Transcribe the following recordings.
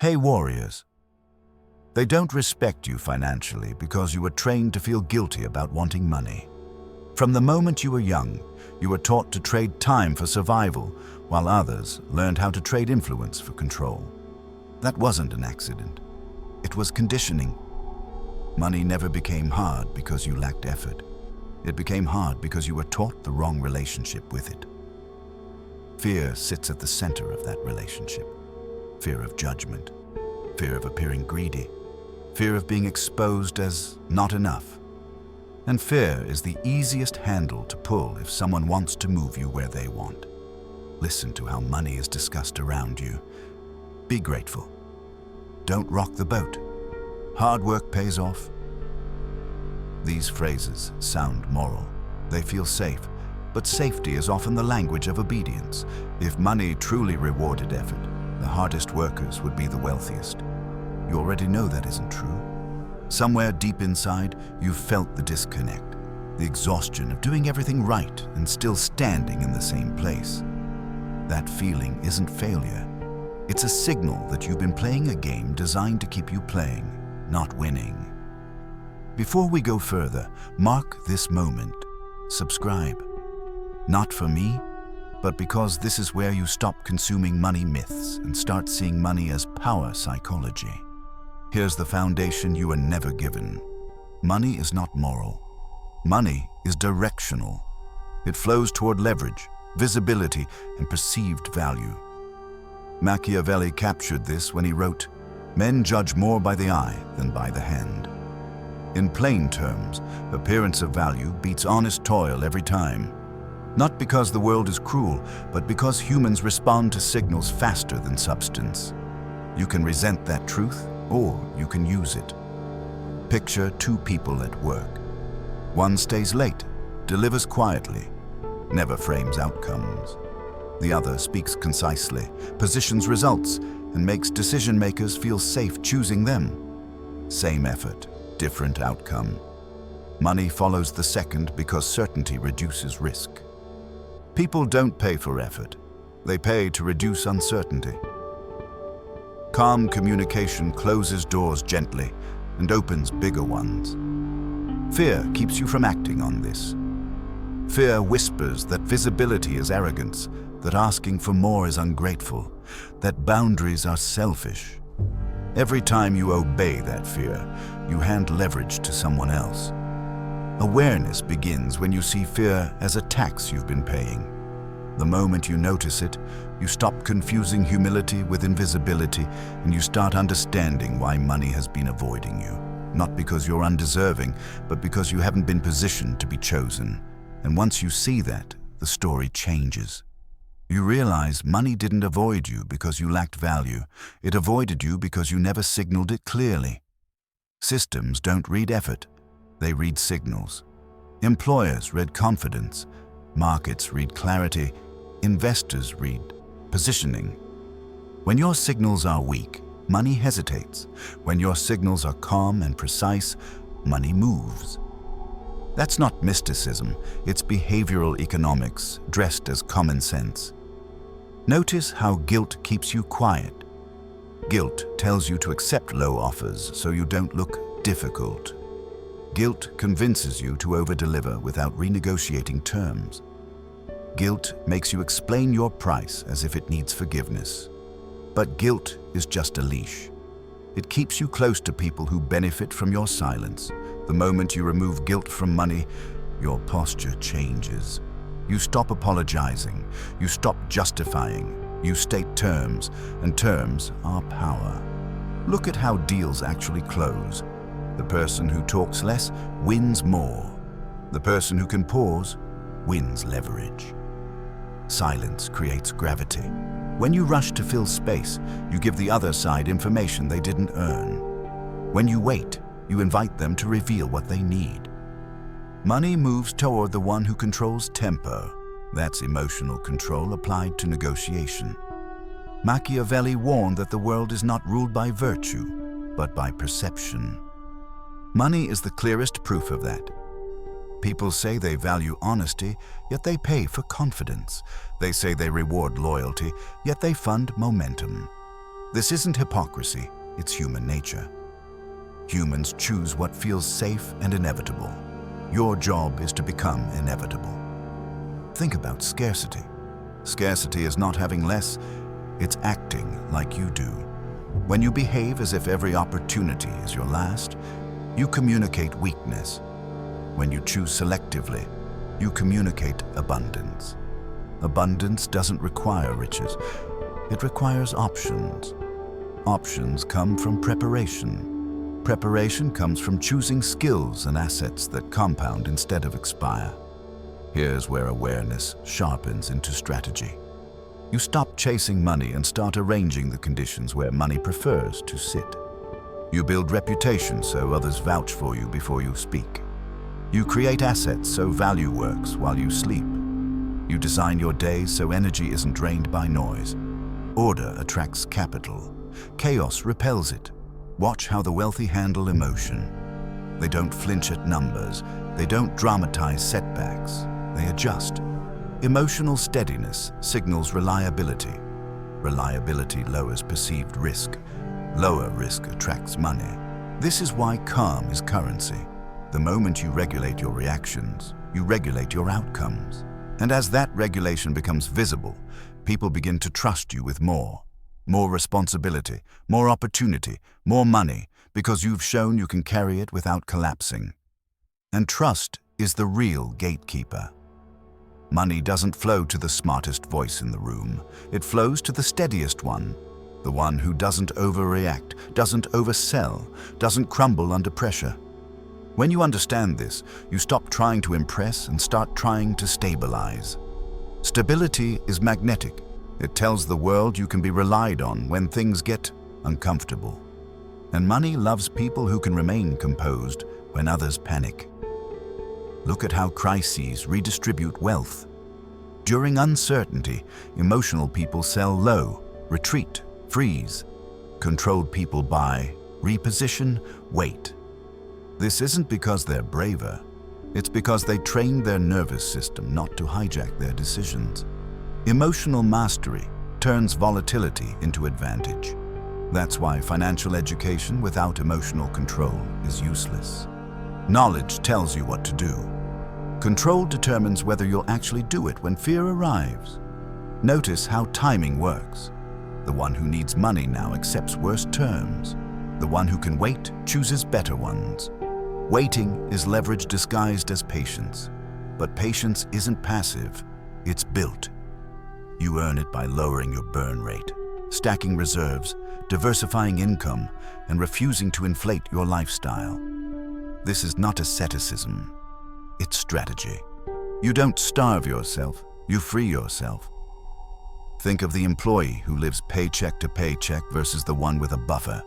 Hey warriors. They don't respect you financially because you were trained to feel guilty about wanting money. From the moment you were young, you were taught to trade time for survival, while others learned how to trade influence for control. That wasn't an accident. It was conditioning. Money never became hard because you lacked effort. It became hard because you were taught the wrong relationship with it. Fear sits at the center of that relationship. Fear of judgment, fear of appearing greedy, fear of being exposed as not enough. And fear is the easiest handle to pull if someone wants to move you where they want. Listen to how money is discussed around you. Be grateful. Don't rock the boat. Hard work pays off. These phrases sound moral. They feel safe, but safety is often the language of obedience. If money truly rewarded effort, the hardest workers would be the wealthiest. You already know that isn't true. Somewhere deep inside, you've felt the disconnect, the exhaustion of doing everything right and still standing in the same place. That feeling isn't failure. It's a signal that you've been playing a game designed to keep you playing, not winning. Before we go further, mark this moment. Subscribe. Not for me, but because this is where you stop consuming money myths and start seeing money as power psychology. Here's the foundation you were never given. Money is not moral. Money is directional. It flows toward leverage, visibility, and perceived value. Machiavelli captured this when he wrote, "Men judge more by the eye than by the hand." In plain terms, appearance of value beats honest toil every time. Not because the world is cruel, but because humans respond to signals faster than substance. You can resent that truth, or you can use it. Picture two people at work. One stays late, delivers quietly, never frames outcomes. The other speaks concisely, positions results, and makes decision makers feel safe choosing them. Same effort, different outcome. Money follows the second because certainty reduces risk. People don't pay for effort. They pay to reduce uncertainty. Calm communication closes doors gently and opens bigger ones. Fear keeps you from acting on this. Fear whispers that visibility is arrogance, that asking for more is ungrateful, that boundaries are selfish. Every time you obey that fear, you hand leverage to someone else. Awareness begins when you see fear as a tax you've been paying. The moment you notice it, you stop confusing humility with invisibility, and you start understanding why money has been avoiding you. Not because you're undeserving, but because you haven't been positioned to be chosen. And once you see that, the story changes. You realize money didn't avoid you because you lacked value. It avoided you because you never signaled it clearly. Systems don't read effort. They read signals. Employers read confidence. Markets read clarity. Investors read positioning. When your signals are weak, money hesitates. When your signals are calm and precise, money moves. That's not mysticism, it's behavioral economics dressed as common sense. Notice how guilt keeps you quiet. Guilt tells you to accept low offers so you don't look difficult. Guilt convinces you to over-deliver without renegotiating terms. Guilt makes you explain your price as if it needs forgiveness. But guilt is just a leash. It keeps you close to people who benefit from your silence. The moment you remove guilt from money, your posture changes. You stop apologizing, you stop justifying, you state terms, and terms are power. Look at how deals actually close. The person who talks less wins more. The person who can pause wins leverage. Silence creates gravity. When you rush to fill space, you give the other side information they didn't earn. When you wait, you invite them to reveal what they need. Money moves toward the one who controls tempo. That's emotional control applied to negotiation. Machiavelli warned that the world is not ruled by virtue, but by perception. Money is the clearest proof of that. People say they value honesty, yet they pay for confidence. They say they reward loyalty, yet they fund momentum. This isn't hypocrisy, it's human nature. Humans choose what feels safe and inevitable. Your job is to become inevitable. Think about scarcity. Scarcity is not having less, it's acting like you do. When you behave as if every opportunity is your last, you communicate weakness. When you choose selectively, you communicate abundance. Abundance doesn't require riches, it requires options. Options come from preparation. Preparation comes from choosing skills and assets that compound instead of expire. Here's where awareness sharpens into strategy. You stop chasing money and start arranging the conditions where money prefers to sit. You build reputation so others vouch for you before you speak. You create assets so value works while you sleep. You design your days so energy isn't drained by noise. Order attracts capital. Chaos repels it. Watch how the wealthy handle emotion. They don't flinch at numbers. They don't dramatize setbacks. They adjust. Emotional steadiness signals reliability. Reliability lowers perceived risk. Lower risk attracts money. This is why calm is currency. The moment you regulate your reactions, you regulate your outcomes. And as that regulation becomes visible, people begin to trust you with more. More responsibility, more opportunity, more money, because you've shown you can carry it without collapsing. And trust is the real gatekeeper. Money doesn't flow to the smartest voice in the room. It flows to the steadiest one, the one who doesn't overreact, doesn't oversell, doesn't crumble under pressure. When you understand this, you stop trying to impress and start trying to stabilize. Stability is magnetic. It tells the world you can be relied on when things get uncomfortable. And money loves people who can remain composed when others panic. Look at how crises redistribute wealth. During uncertainty, emotional people sell low, retreat, freeze. Controlled people buy, reposition, wait. This isn't because they're braver. It's because they trained their nervous system not to hijack their decisions. Emotional mastery turns volatility into advantage. That's why financial education without emotional control is useless. Knowledge tells you what to do. Control determines whether you'll actually do it when fear arrives. Notice how timing works. The one who needs money now accepts worse terms. The one who can wait chooses better ones. Waiting is leverage disguised as patience. But patience isn't passive, it's built. You earn it by lowering your burn rate, stacking reserves, diversifying income, and refusing to inflate your lifestyle. This is not asceticism, it's strategy. You don't starve yourself, you free yourself. Think of the employee who lives paycheck to paycheck versus the one with a buffer.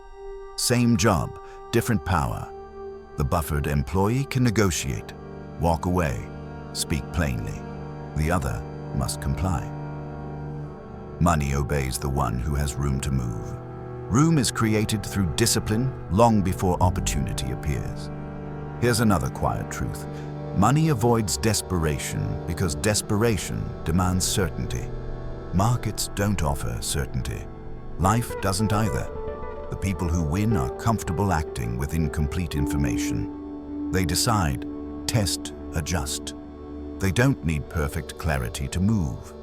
Same job, different power. The buffered employee can negotiate, walk away, speak plainly. The other must comply. Money obeys the one who has room to move. Room is created through discipline long before opportunity appears. Here's another quiet truth. Money avoids desperation because desperation demands certainty. Markets don't offer certainty. Life doesn't either. The people who win are comfortable acting with incomplete information. They decide, test, adjust. They don't need perfect clarity to move.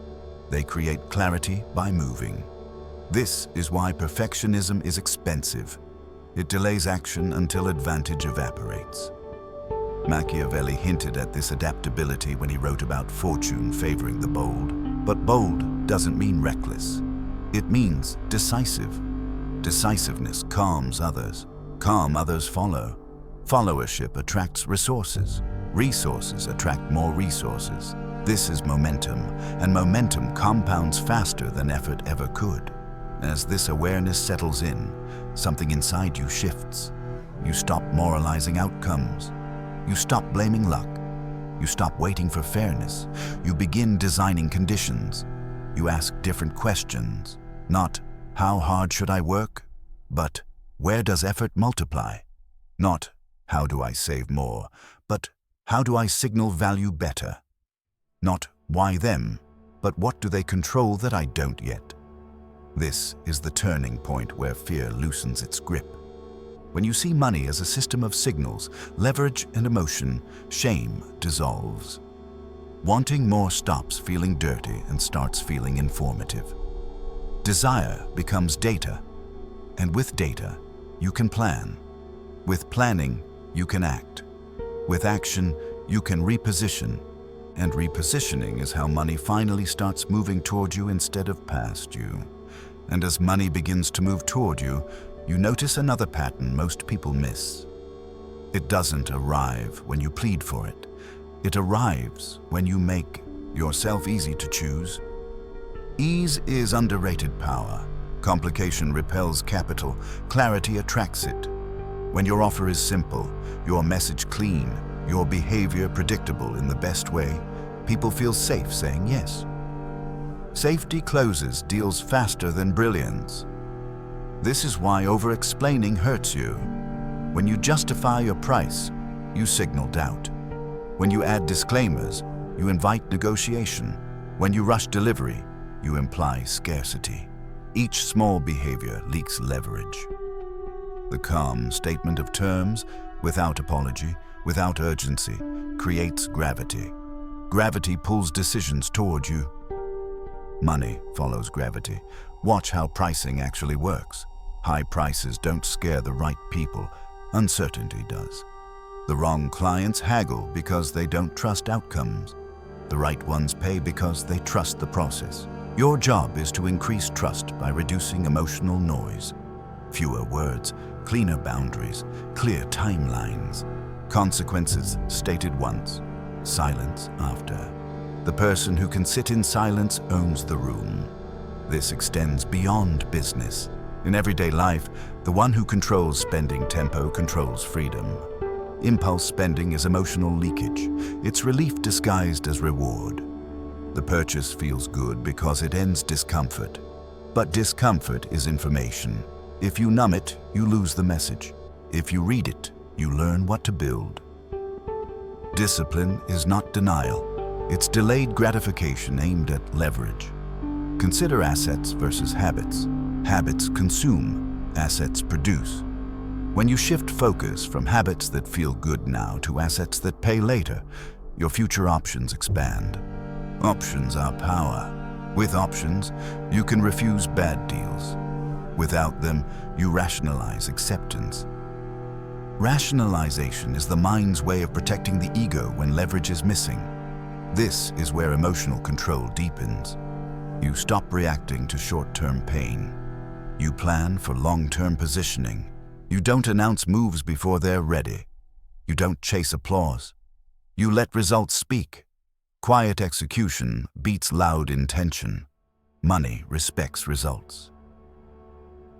They create clarity by moving. This is why perfectionism is expensive. It delays action until advantage evaporates. Machiavelli hinted at this adaptability when he wrote about fortune favoring the bold. But bold doesn't mean reckless. It means decisive. Decisiveness calms others. Calm others follow. Followership attracts resources. Resources attract more resources. This is momentum, and momentum compounds faster than effort ever could. As this awareness settles in, something inside you shifts. You stop moralizing outcomes. You stop blaming luck. You stop waiting for fairness. You begin designing conditions. You ask different questions. Not, how hard should I work? But, where does effort multiply? Not, how do I save more? But, how do I signal value better? Not, why them? But what do they control that I don't yet? This is the turning point where fear loosens its grip. When you see money as a system of signals, leverage and emotion, shame dissolves. Wanting more stops feeling dirty and starts feeling informative. Desire becomes data, and with data, you can plan. With planning, you can act. With action, you can reposition. And repositioning is how money finally starts moving toward you instead of past you. And as money begins to move toward you, you notice another pattern most people miss. It doesn't arrive when you plead for it. It arrives when you make yourself easy to choose. Ease is underrated power. Complication repels capital. Clarity attracts it. When your offer is simple, your message clean, your behavior predictable in the best way, people feel safe saying yes. Safety closes deals faster than brilliance. This is why over-explaining hurts you. When you justify your price, you signal doubt. When you add disclaimers, you invite negotiation. When you rush delivery, you imply scarcity. Each small behavior leaks leverage. The calm statement of terms, without apology, without urgency, creates gravity. Gravity pulls decisions toward you. Money follows gravity. Watch how pricing actually works. High prices don't scare the right people. Uncertainty does. The wrong clients haggle because they don't trust outcomes. The right ones pay because they trust the process. Your job is to increase trust by reducing emotional noise. Fewer words, cleaner boundaries, clear timelines. Consequences stated once, silence after. The person who can sit in silence owns the room. This extends beyond business. In everyday life, the one who controls spending tempo controls freedom. Impulse spending is emotional leakage. It's relief disguised as reward. The purchase feels good because it ends discomfort. But discomfort is information. If you numb it, you lose the message. If you read it, you learn what to build. Discipline is not denial. It's delayed gratification aimed at leverage. Consider assets versus habits. Habits consume, assets produce. When you shift focus from habits that feel good now to assets that pay later, your future options expand. Options are power. With options, you can refuse bad deals. Without them, you rationalize acceptance. Rationalization is the mind's way of protecting the ego when leverage is missing. This is where emotional control deepens. You stop reacting to short-term pain. You plan for long-term positioning. You don't announce moves before they're ready. You don't chase applause. You let results speak. Quiet execution beats loud intention. Money respects results.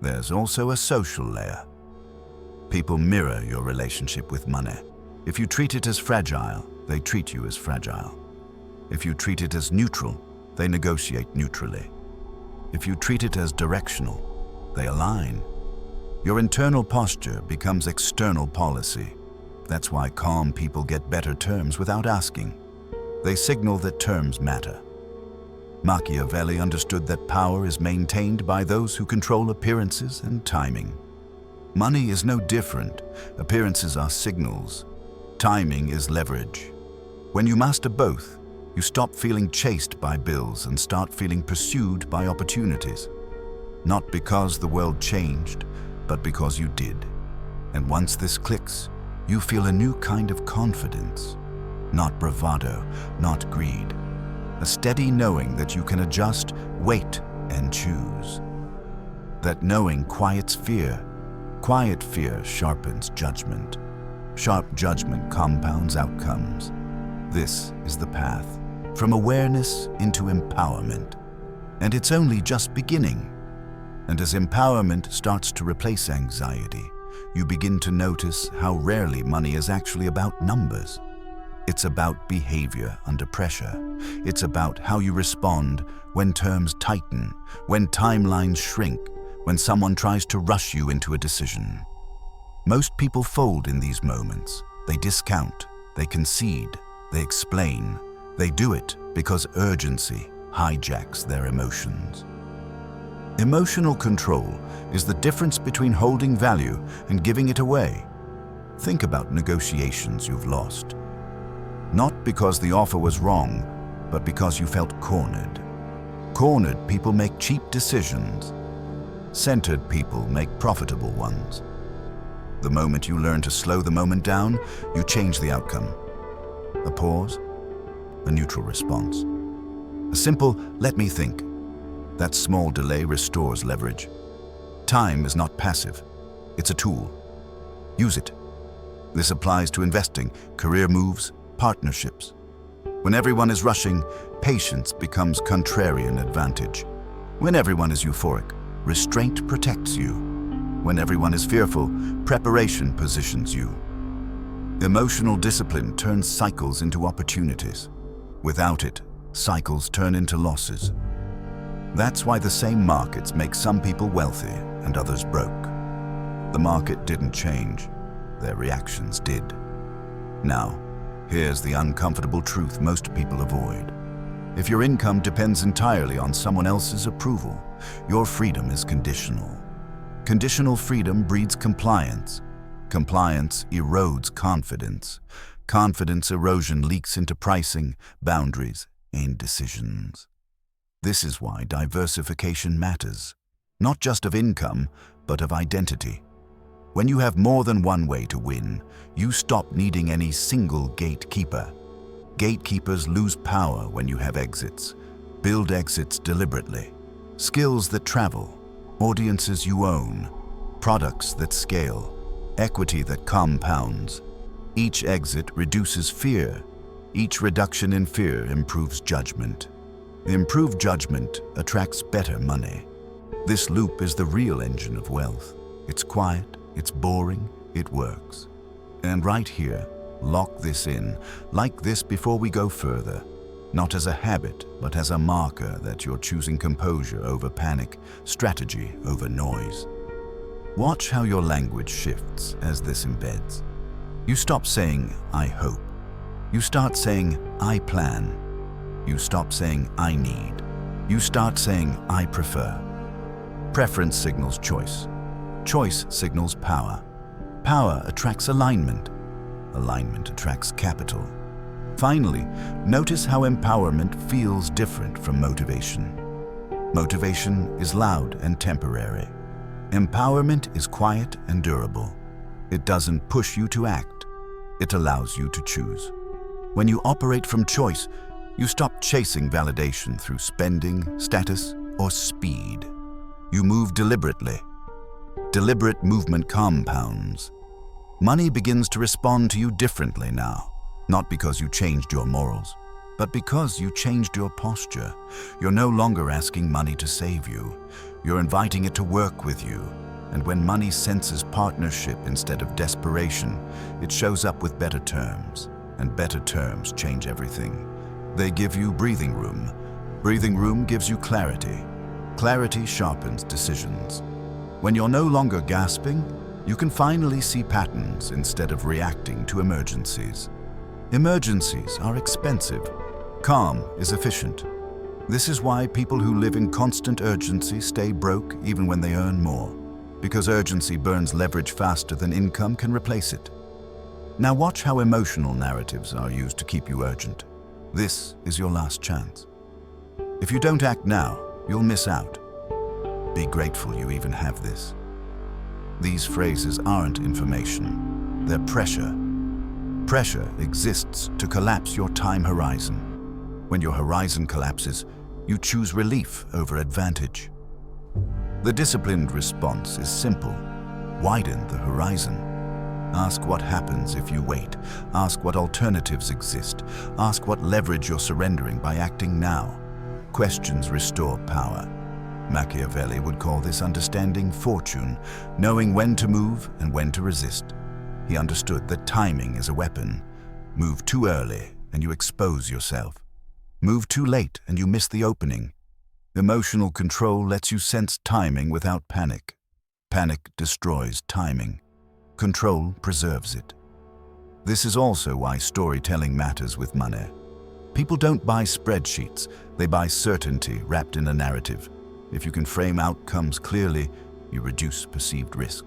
There's also a social layer. People mirror your relationship with money. If you treat it as fragile, they treat you as fragile. If you treat it as neutral, they negotiate neutrally. If you treat it as directional, they align. Your internal posture becomes external policy. That's why calm people get better terms without asking. They signal that terms matter. Machiavelli understood that power is maintained by those who control appearances and timing. Money is no different. Appearances are signals. Timing is leverage. When you master both, you stop feeling chased by bills and start feeling pursued by opportunities. Not because the world changed, but because you did. And once this clicks, you feel a new kind of confidence. Not bravado, not greed. A steady knowing that you can adjust, wait, and choose. That knowing quiets fear. Quiet fear sharpens judgment. Sharp judgment compounds outcomes. This is the path, from awareness into empowerment. And it's only just beginning. And as empowerment starts to replace anxiety, you begin to notice how rarely money is actually about numbers. It's about behavior under pressure. It's about how you respond when terms tighten, when timelines shrink, when someone tries to rush you into a decision. Most people fold in these moments. They discount, they concede, they explain. They do it because urgency hijacks their emotions. Emotional control is the difference between holding value and giving it away. Think about negotiations you've lost. Not because the offer was wrong, but because you felt cornered. Cornered people make cheap decisions. Centered people make profitable ones. The moment you learn to slow the moment down, you change the outcome. A pause, a neutral response. A simple, let me think. That small delay restores leverage. Time is not passive. It's a tool. Use it. This applies to investing, career moves, partnerships. When everyone is rushing, patience becomes contrarian advantage. When everyone is euphoric, restraint protects you. When everyone is fearful, preparation positions you. Emotional discipline turns cycles into opportunities. Without it, cycles turn into losses. That's why the same markets make some people wealthy and others broke. The market didn't change, their reactions did. Now, here's the uncomfortable truth most people avoid. If your income depends entirely on someone else's approval, your freedom is conditional. Conditional freedom breeds compliance. Compliance erodes confidence. Confidence erosion leaks into pricing, boundaries, and decisions. This is why diversification matters, not just of income, but of identity. When you have more than one way to win, you stop needing any single gatekeeper. Gatekeepers lose power when you have exits. Build exits deliberately. Skills that travel, audiences you own, products that scale, equity that compounds. Each exit reduces fear. Each reduction in fear improves judgment. Improved judgment attracts better money. This loop is the real engine of wealth. It's quiet, it's boring, it works. And right here, lock this in, like this before we go further. Not as a habit, but as a marker that you're choosing composure over panic, strategy over noise. Watch how your language shifts as this embeds. You stop saying, I hope. You start saying, I plan. You stop saying, I need. You start saying, I prefer. Preference signals choice. Choice signals power. Power attracts alignment. Alignment attracts capital. Finally, notice how empowerment feels different from motivation. Motivation is loud and temporary. Empowerment is quiet and durable. It doesn't push you to act. It allows you to choose. When you operate from choice, you stop chasing validation through spending, status, or speed. You move deliberately. Deliberate movement compounds. Money begins to respond to you differently now, not because you changed your morals, but because you changed your posture. You're no longer asking money to save you. You're inviting it to work with you. And when money senses partnership instead of desperation, it shows up with better terms. And better terms change everything. They give you breathing room. Breathing room gives you clarity. Clarity sharpens decisions. When you're no longer gasping, you can finally see patterns instead of reacting to emergencies. Emergencies are expensive. Calm is efficient. This is why people who live in constant urgency stay broke even when they earn more, because urgency burns leverage faster than income can replace it. Now watch how emotional narratives are used to keep you urgent. This is your last chance. If you don't act now, you'll miss out. Be grateful you even have this. These phrases aren't information, they're pressure. Pressure exists to collapse your time horizon. When your horizon collapses, you choose relief over advantage. The disciplined response is simple. Widen the horizon. Ask what happens if you wait. Ask what alternatives exist. Ask what leverage you're surrendering by acting now. Questions restore power. Machiavelli would call this understanding fortune, knowing when to move and when to resist. He understood that timing is a weapon. Move too early and you expose yourself. Move too late and you miss the opening. Emotional control lets you sense timing without panic. Panic destroys timing. Control preserves it. This is also why storytelling matters with money. People don't buy spreadsheets, they buy certainty wrapped in a narrative. If you can frame outcomes clearly, you reduce perceived risk.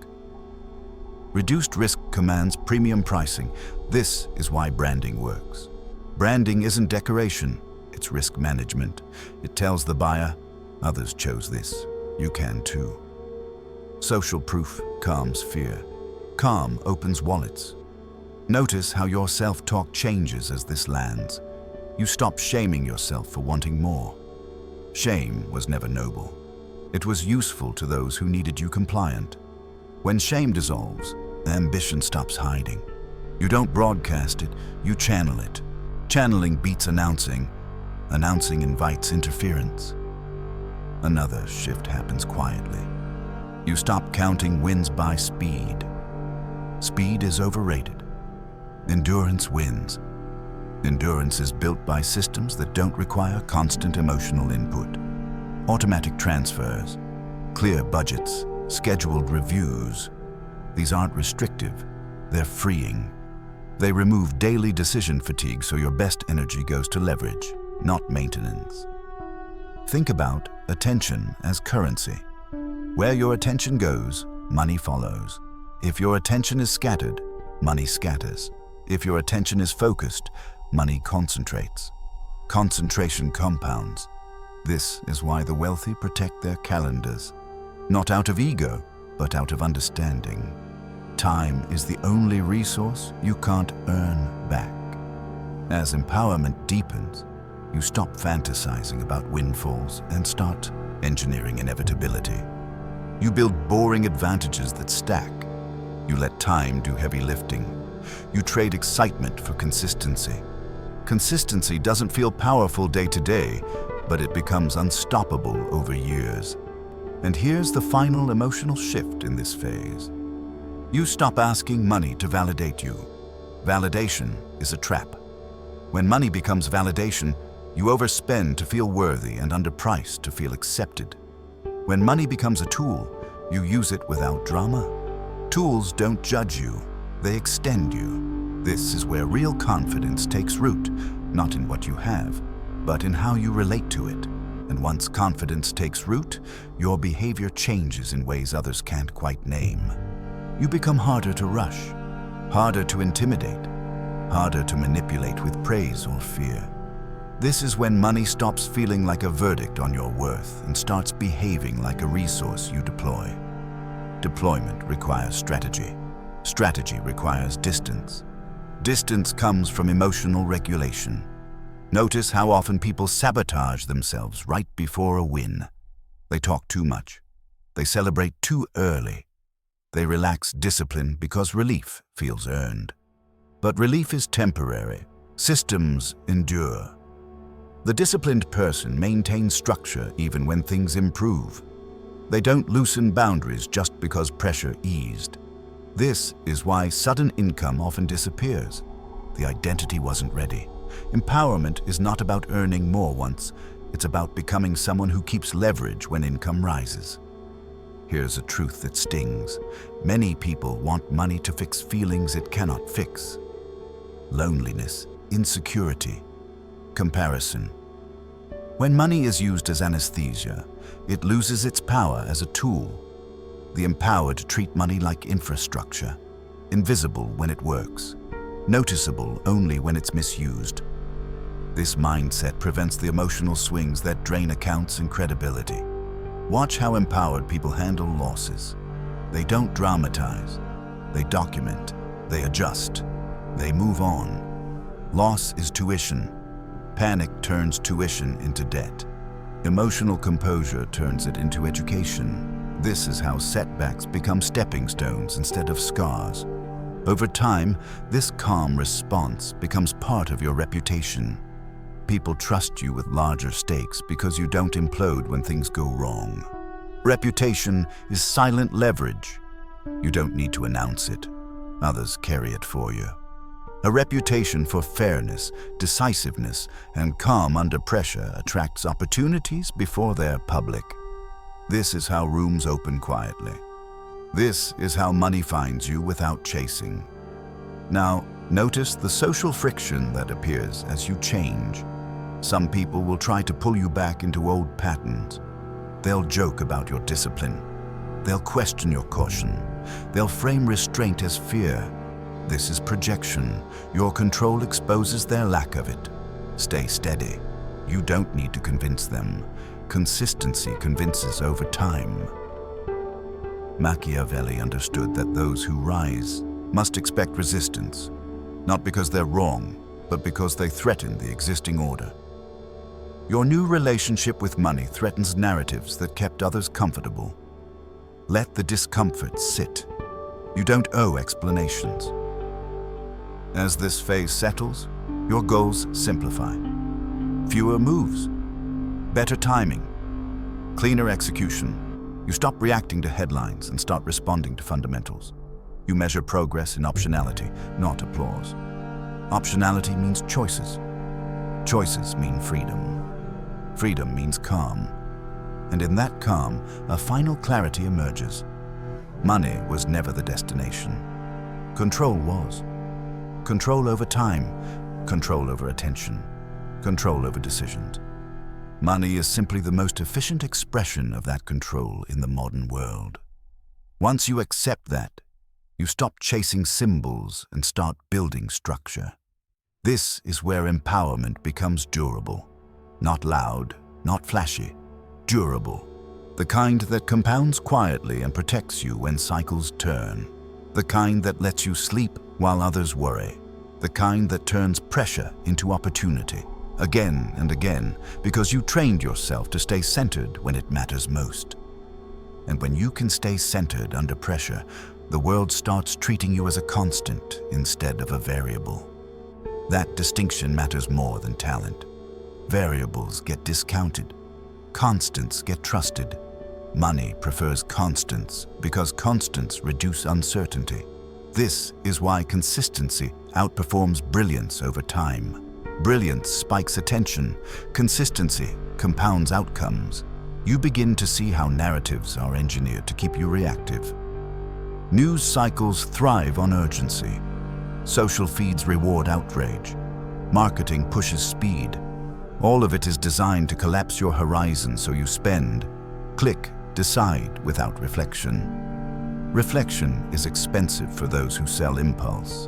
Reduced risk commands premium pricing. This is why branding works. Branding isn't decoration, it's risk management. It tells the buyer, others chose this, you can too. Social proof calms fear. Calm opens wallets. Notice how your self-talk changes as this lands. You stop shaming yourself for wanting more. Shame was never noble. It was useful to those who needed you compliant. When shame dissolves, ambition stops hiding. You don't broadcast it, you channel it. Channeling beats announcing. Announcing invites interference. Another shift happens quietly. You stop counting wins by speed. Speed is overrated. Endurance wins. Endurance is built by systems that don't require constant emotional input. Automatic transfers, clear budgets, scheduled reviews. These aren't restrictive, they're freeing. They remove daily decision fatigue so your best energy goes to leverage, not maintenance. Think about attention as currency. Where your attention goes, money follows. If your attention is scattered, money scatters. If your attention is focused, money concentrates. Concentration compounds. This is why the wealthy protect their calendars, not out of ego, but out of understanding. Time is the only resource you can't earn back. As empowerment deepens, you stop fantasizing about windfalls and start engineering inevitability. You build boring advantages that stack. You let time do heavy lifting. You trade excitement for consistency. Consistency doesn't feel powerful day to day, but it becomes unstoppable over years. And here's the final emotional shift in this phase. You stop asking money to validate you. Validation is a trap. When money becomes validation, you overspend to feel worthy and underpriced to feel accepted. When money becomes a tool, you use it without drama. Tools don't judge you, they extend you. This is where real confidence takes root, not in what you have, but in how you relate to it. And once confidence takes root, your behavior changes in ways others can't quite name. You become harder to rush, harder to intimidate, harder to manipulate with praise or fear. This is when money stops feeling like a verdict on your worth and starts behaving like a resource you deploy. Deployment requires strategy. Strategy requires distance. Distance comes from emotional regulation. Notice how often people sabotage themselves right before a win. They talk too much. They celebrate too early. They relax discipline because relief feels earned. But relief is temporary. Systems endure. The disciplined person maintains structure even when things improve. They don't loosen boundaries just because pressure eased. This is why sudden income often disappears. The identity wasn't ready. Empowerment is not about earning more once. It's about becoming someone who keeps leverage when income rises. Here's a truth that stings. Many people want money to fix feelings it cannot fix. Loneliness, insecurity, comparison. When money is used as anesthesia, it loses its power as a tool. The empowered treat money like infrastructure, invisible when it works, noticeable only when it's misused. This mindset prevents the emotional swings that drain accounts and credibility. Watch how empowered people handle losses. They don't dramatize. They document. They adjust. They move on. Loss is tuition. Panic turns tuition into debt. Emotional composure turns it into education. This is how setbacks become stepping stones instead of scars. Over time, this calm response becomes part of your reputation. People trust you with larger stakes because you don't implode when things go wrong. Reputation is silent leverage. You don't need to announce it. Others carry it for you. A reputation for fairness, decisiveness, and calm under pressure attracts opportunities before they're public. This is how rooms open quietly. This is how money finds you without chasing. Now, notice the social friction that appears as you change. Some people will try to pull you back into old patterns. They'll joke about your discipline. They'll question your caution. They'll frame restraint as fear. This is projection. Your control exposes their lack of it. Stay steady. You don't need to convince them. Consistency convinces over time. Machiavelli understood that those who rise must expect resistance, not because they're wrong, but because they threaten the existing order. Your new relationship with money threatens narratives that kept others comfortable. Let the discomfort sit. You don't owe explanations. As this phase settles, your goals simplify. Fewer moves, better timing, cleaner execution. You stop reacting to headlines and start responding to fundamentals. You measure progress in optionality, not applause. Optionality means choices. Choices mean freedom. Freedom means calm. And in that calm, a final clarity emerges. Money was never the destination. Control was. Control over time, control over attention, control over decisions. Money is simply the most efficient expression of that control in the modern world. Once you accept that, you stop chasing symbols and start building structure. This is where empowerment becomes durable. Not loud, not flashy, durable. The kind that compounds quietly and protects you when cycles turn. The kind that lets you sleep while others worry. The kind that turns pressure into opportunity, again and again, because you trained yourself to stay centered when it matters most. And when you can stay centered under pressure, the world starts treating you as a constant instead of a variable. That distinction matters more than talent. Variables get discounted. Constants get trusted. Money prefers constants because constants reduce uncertainty. This is why consistency outperforms brilliance over time. Brilliance spikes attention. Consistency compounds outcomes. You begin to see how narratives are engineered to keep you reactive. News cycles thrive on urgency. Social feeds reward outrage. Marketing pushes speed. All of it is designed to collapse your horizon so you spend, click, decide without reflection. Reflection is expensive for those who sell impulse.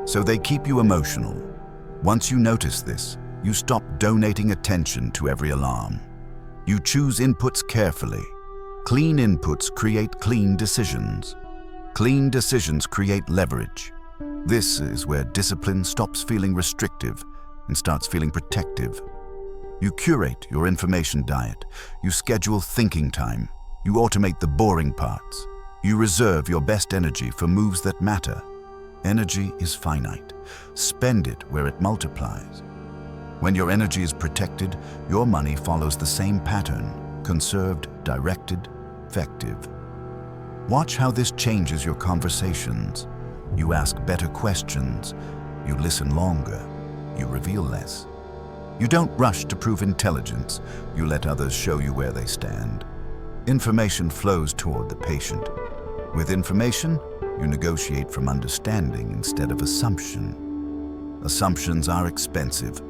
So they keep you emotional. Once you notice this, you stop donating attention to every alarm. You choose inputs carefully. Clean inputs create clean decisions. Clean decisions create leverage. This is where discipline stops feeling restrictive and starts feeling protective. You curate your information diet. You schedule thinking time. You automate the boring parts. You reserve your best energy for moves that matter. Energy is finite. Spend it where it multiplies. When your energy is protected, your money follows the same pattern: conserved, directed, effective. Watch how this changes your conversations. You ask better questions. You listen longer. You reveal less. You don't rush to prove intelligence. You let others show you where they stand. Information flows toward the patient. With information, you negotiate from understanding instead of assumption. Assumptions are expensive.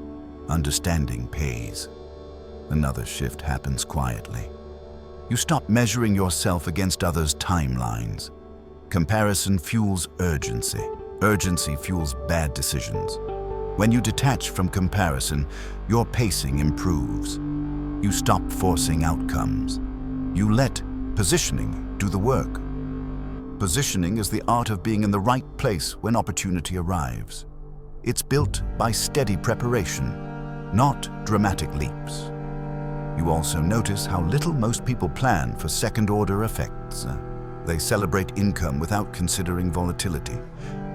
Understanding pays. Another shift happens quietly. You stop measuring yourself against others' timelines. Comparison fuels urgency. Urgency fuels bad decisions. When you detach from comparison, your pacing improves. You stop forcing outcomes. You let positioning do the work. Positioning is the art of being in the right place when opportunity arrives. It's built by steady preparation, not dramatic leaps. You also notice how little most people plan for second-order effects. They celebrate income without considering volatility.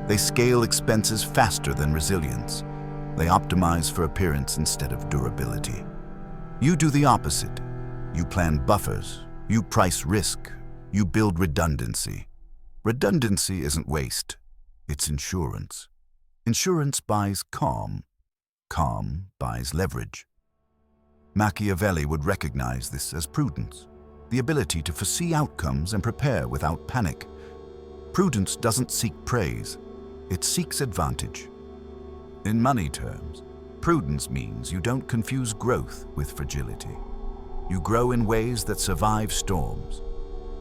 They scale expenses faster than resilience. They optimize for appearance instead of durability. You do the opposite. You plan buffers. You price risk. You build redundancy. Redundancy isn't waste. It's insurance. Insurance buys calm. Calm buys leverage. Machiavelli would recognize this as prudence, the ability to foresee outcomes and prepare without panic. Prudence doesn't seek praise. It seeks advantage. In money terms, prudence means you don't confuse growth with fragility. You grow in ways that survive storms.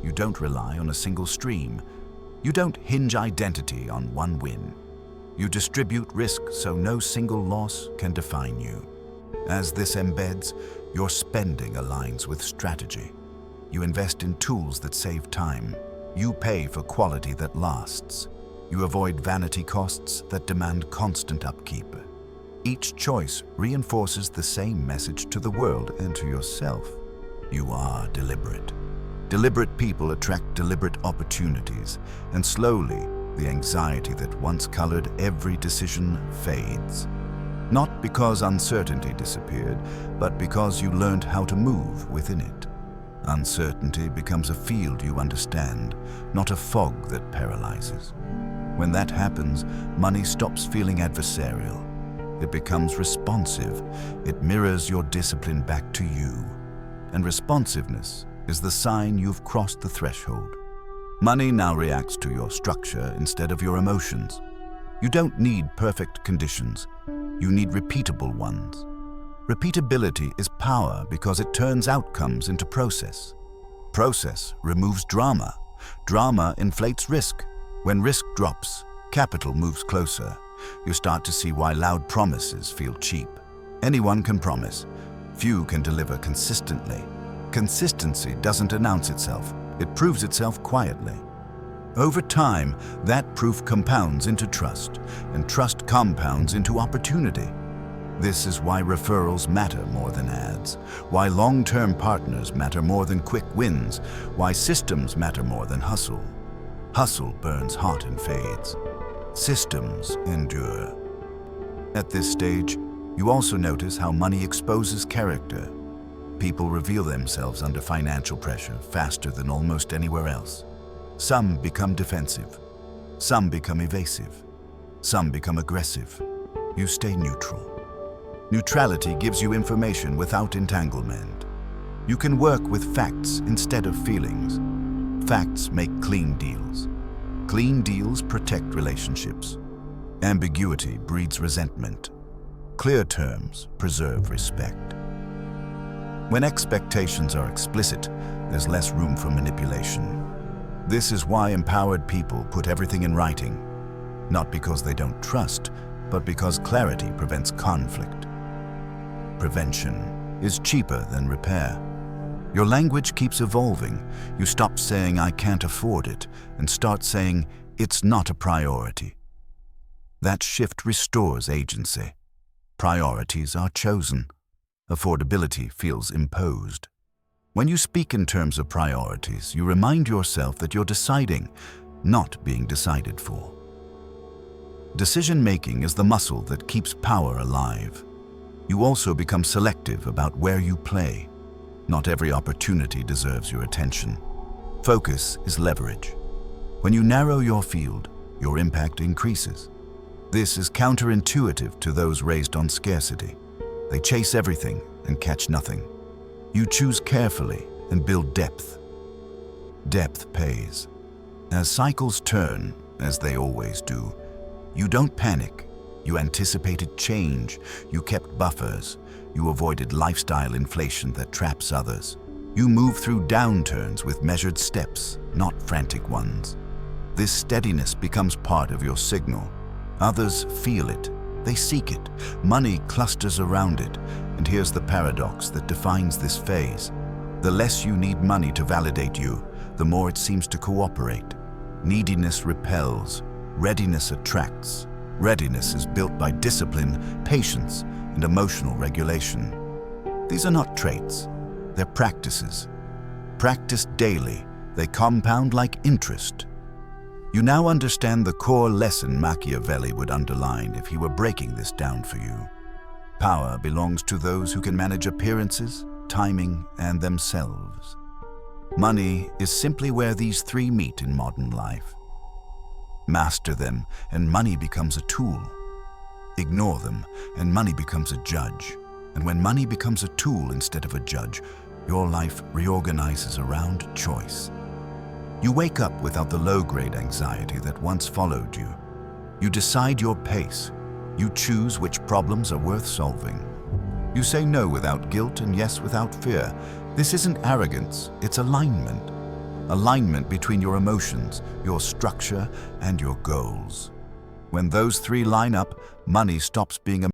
You don't rely on a single stream. You don't hinge identity on one win. You distribute risk so no single loss can define you. As this embeds, your spending aligns with strategy. You invest in tools that save time. You pay for quality that lasts. You avoid vanity costs that demand constant upkeep. Each choice reinforces the same message to the world and to yourself. You are deliberate. Deliberate people attract deliberate opportunities, and slowly, the anxiety that once colored every decision fades. Not because uncertainty disappeared, but because you learned how to move within it. Uncertainty becomes a field you understand, not a fog that paralyzes. When that happens, money stops feeling adversarial. It becomes responsive. It mirrors your discipline back to you. And responsiveness is the sign you've crossed the threshold. Money now reacts to your structure instead of your emotions. You don't need perfect conditions. You need repeatable ones. Repeatability is power because it turns outcomes into process. Process removes drama. Drama inflates risk. When risk drops, capital moves closer. You start to see why loud promises feel cheap. Anyone can promise. Few can deliver consistently. Consistency doesn't announce itself. It proves itself quietly. Over time, that proof compounds into trust, and trust compounds into opportunity. This is why referrals matter more than ads, why long-term partners matter more than quick wins, why systems matter more than hustle. Hustle burns hot and fades. Systems endure. At this stage, you also notice how money exposes character. People reveal themselves under financial pressure faster than almost anywhere else. Some become defensive. Some become evasive. Some become aggressive. You stay neutral. Neutrality gives you information without entanglement. You can work with facts instead of feelings. Facts make clean deals. Clean deals protect relationships. Ambiguity breeds resentment. Clear terms preserve respect. When expectations are explicit, there's less room for manipulation. This is why empowered people put everything in writing, not because they don't trust, but because clarity prevents conflict. Prevention is cheaper than repair. Your language keeps evolving. You stop saying, "I can't afford it," and start saying, "It's not a priority." That shift restores agency. Priorities are chosen. Affordability feels imposed. When you speak in terms of priorities, you remind yourself that you're deciding, not being decided for. Decision-making is the muscle that keeps power alive. You also become selective about where you play. Not every opportunity deserves your attention. Focus is leverage. When you narrow your field, your impact increases. This is counterintuitive to those raised on scarcity. They chase everything and catch nothing. You choose carefully and build depth. Depth pays. As cycles turn, as they always do, you don't panic. You anticipated change. You kept buffers. You avoided lifestyle inflation that traps others. You move through downturns with measured steps, not frantic ones. This steadiness becomes part of your signal. Others feel it. They seek it. Money clusters around it. And here's the paradox that defines this phase. The less you need money to validate you, the more it seems to cooperate. Neediness repels. Readiness attracts. Readiness is built by discipline, patience, and emotional regulation. These are not traits. They're practices. Practiced daily, they compound like interest. You now understand the core lesson Machiavelli would underline if he were breaking this down for you. Power belongs to those who can manage appearances, timing, and themselves. Money is simply where these three meet in modern life. Master them, and money becomes a tool. Ignore them, and money becomes a judge. And when money becomes a tool instead of a judge, your life reorganizes around choice. You wake up without the low-grade anxiety that once followed you. You decide your pace. You choose which problems are worth solving. You say no without guilt and yes without fear, This isn't arrogance, it's alignment. Alignment between your emotions, your structure, and your goals. When those three line up, money stops being a